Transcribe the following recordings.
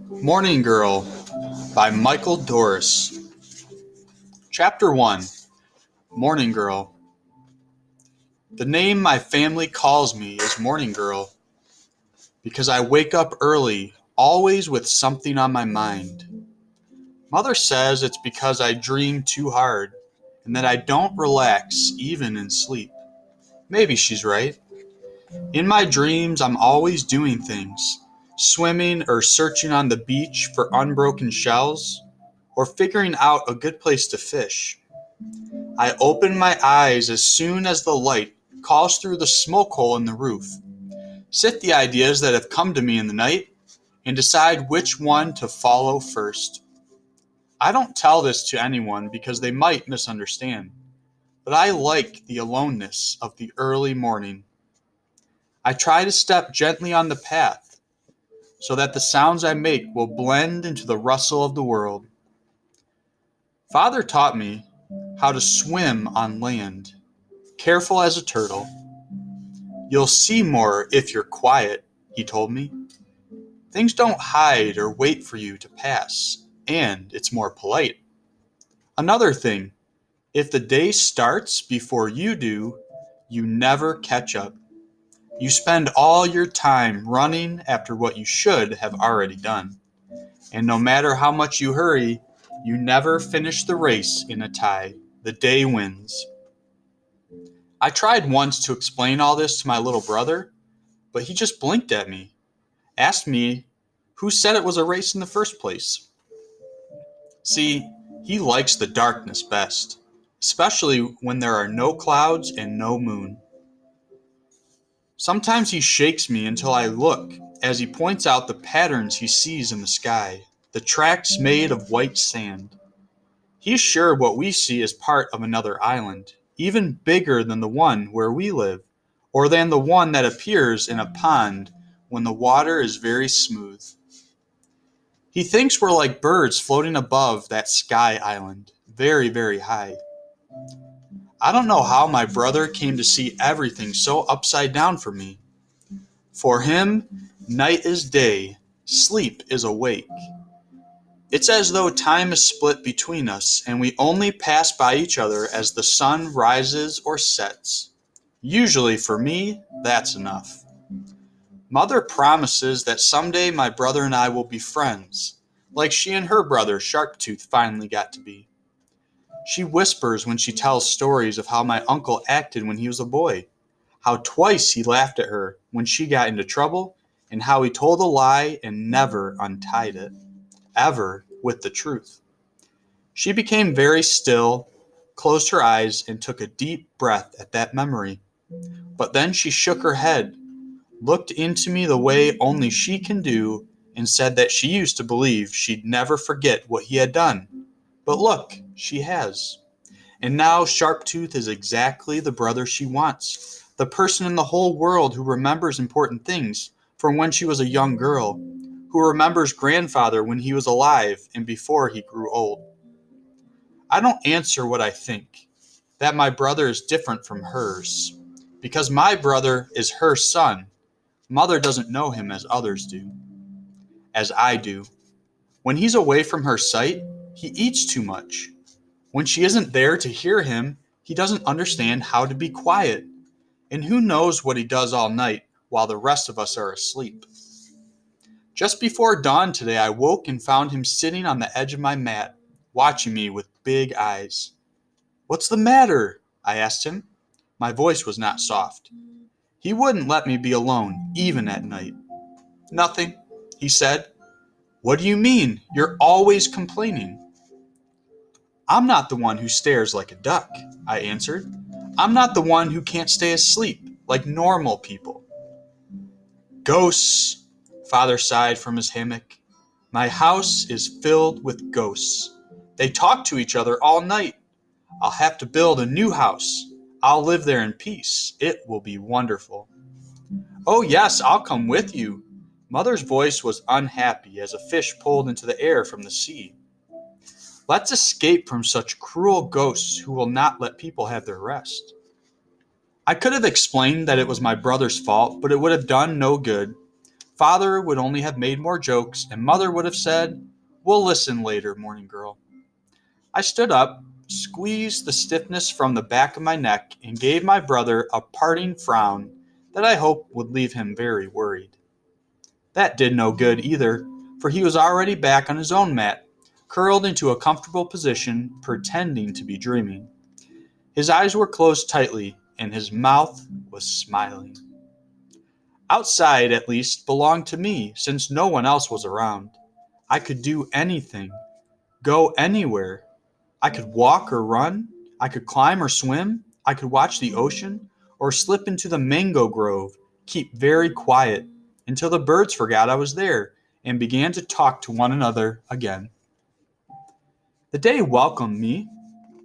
Morning Girl by Michael Doris. Chapter 1. Morning Girl. The name my family calls me is Morning Girl because I wake up early, always with something on my mind. Mother says it's because I dream too hard and that I don't relax even in sleep. Maybe she's right. In my dreams, I'm always doing things, swimming or searching on the beach for unbroken shells, or figuring out a good place to fish. I open my eyes as soon as the light calls through the smoke hole in the roof, sit the ideas that have come to me in the night, and decide which one to follow first. I don't tell this to anyone because they might misunderstand, but I like the aloneness of the early morning. I try to step gently on the path so that the sounds I make will blend into the rustle of the world. Father taught me how to swim on land, careful as a turtle. You'll see more if you're quiet, he told me. Things don't hide or wait for you to pass, and it's more polite. Another thing, if the day starts before you do, you never catch up. You spend all your time running after what you should have already done. And no matter how much you hurry, you never finish the race in a tie. The day wins. I tried once to explain all this to my little brother, but he just blinked at me, asked me who said it was a race in the first place. See, he likes the darkness best, especially when there are no clouds and no moon. Sometimes he shakes me until I look as he points out the patterns he sees in the sky, the tracks made of white sand. He's sure what we see is part of another island, even bigger than the one where we live, or than the one that appears in a pond when the water is very smooth. He thinks we're like birds floating above that sky island, very, very high. I don't know how my brother came to see everything so upside down for me. For him, night is day, sleep is awake. It's as though time is split between us and we only pass by each other as the sun rises or sets. Usually for me, that's enough. Mother promises that someday my brother and I will be friends, like she and her brother Sharptooth finally got to be. She whispers when she tells stories of how my uncle acted when he was a boy, how twice he laughed at her when she got into trouble, and how he told a lie and never untied it, ever with the truth. She became very still, closed her eyes, and took a deep breath at that memory. But then she shook her head, looked into me the way only she can do, and said that she used to believe she'd never forget what he had done. But look, she has. And now Sharptooth is exactly the brother she wants, the person in the whole world who remembers important things from when she was a young girl, who remembers grandfather when he was alive and before he grew old. I don't answer what I think, that my brother is different from hers, because my brother is her son. Mother doesn't know him as others do, as I do. When he's away from her sight, he eats too much. When she isn't there to hear him, he doesn't understand how to be quiet. And who knows what he does all night while the rest of us are asleep. Just before dawn today, I woke and found him sitting on the edge of my mat, watching me with big eyes. "What's the matter?" I asked him. My voice was not soft. He wouldn't let me be alone, even at night. "Nothing," he said. "What do you mean? You're always complaining." "I'm not the one who stares like a duck," I answered. "I'm not the one who can't stay asleep, like normal people." "Ghosts," Father sighed from his hammock. "My house is filled with ghosts. They talk to each other all night. I'll have to build a new house. I'll live there in peace. It will be wonderful." "Oh yes, I'll come with you." Mother's voice was unhappy as a fish pulled into the air from the sea. "Let's escape from such cruel ghosts who will not let people have their rest." I could have explained that it was my brother's fault, but it would have done no good. Father would only have made more jokes, and Mother would have said, "We'll listen later, morning girl." I stood up, squeezed the stiffness from the back of my neck, and gave my brother a parting frown that I hoped would leave him very worried. That did no good either, for he was already back on his own mat, curled into a comfortable position, pretending to be dreaming. His eyes were closed tightly, and his mouth was smiling. Outside, at least, belonged to me, since no one else was around. I could do anything, go anywhere. I could walk or run. I could climb or swim. I could watch the ocean or slip into the mango grove, keep very quiet until the birds forgot I was there and began to talk to one another again. The day welcomed me,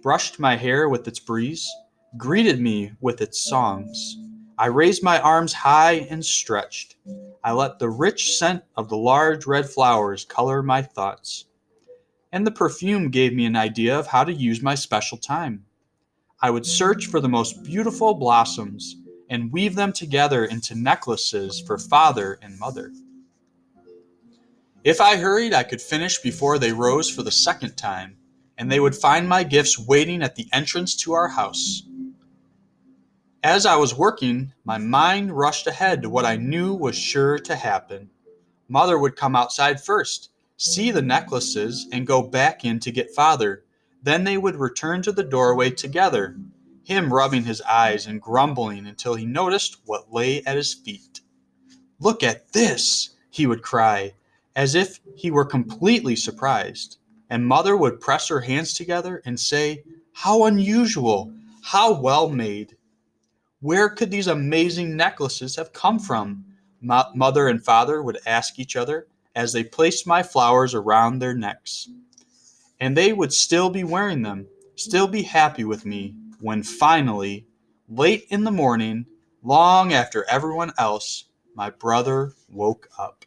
brushed my hair with its breeze, greeted me with its songs. I raised my arms high and stretched. I let the rich scent of the large red flowers color my thoughts. And the perfume gave me an idea of how to use my special time. I would search for the most beautiful blossoms and weave them together into necklaces for father and mother. If I hurried, I could finish before they rose for the second time, and they would find my gifts waiting at the entrance to our house. As I was working, my mind rushed ahead to what I knew was sure to happen. Mother would come outside first, see the necklaces, and go back in to get father. Then they would return to the doorway together, him rubbing his eyes and grumbling until he noticed what lay at his feet. "Look at this!" he would cry, as if he were completely surprised. And mother would press her hands together and say, "How unusual! How well made! Where could these amazing necklaces have come from?" Mother and father would ask each other as they placed my flowers around their necks. And they would still be wearing them, still be happy with me, when finally, late in the morning, long after everyone else, my brother woke up.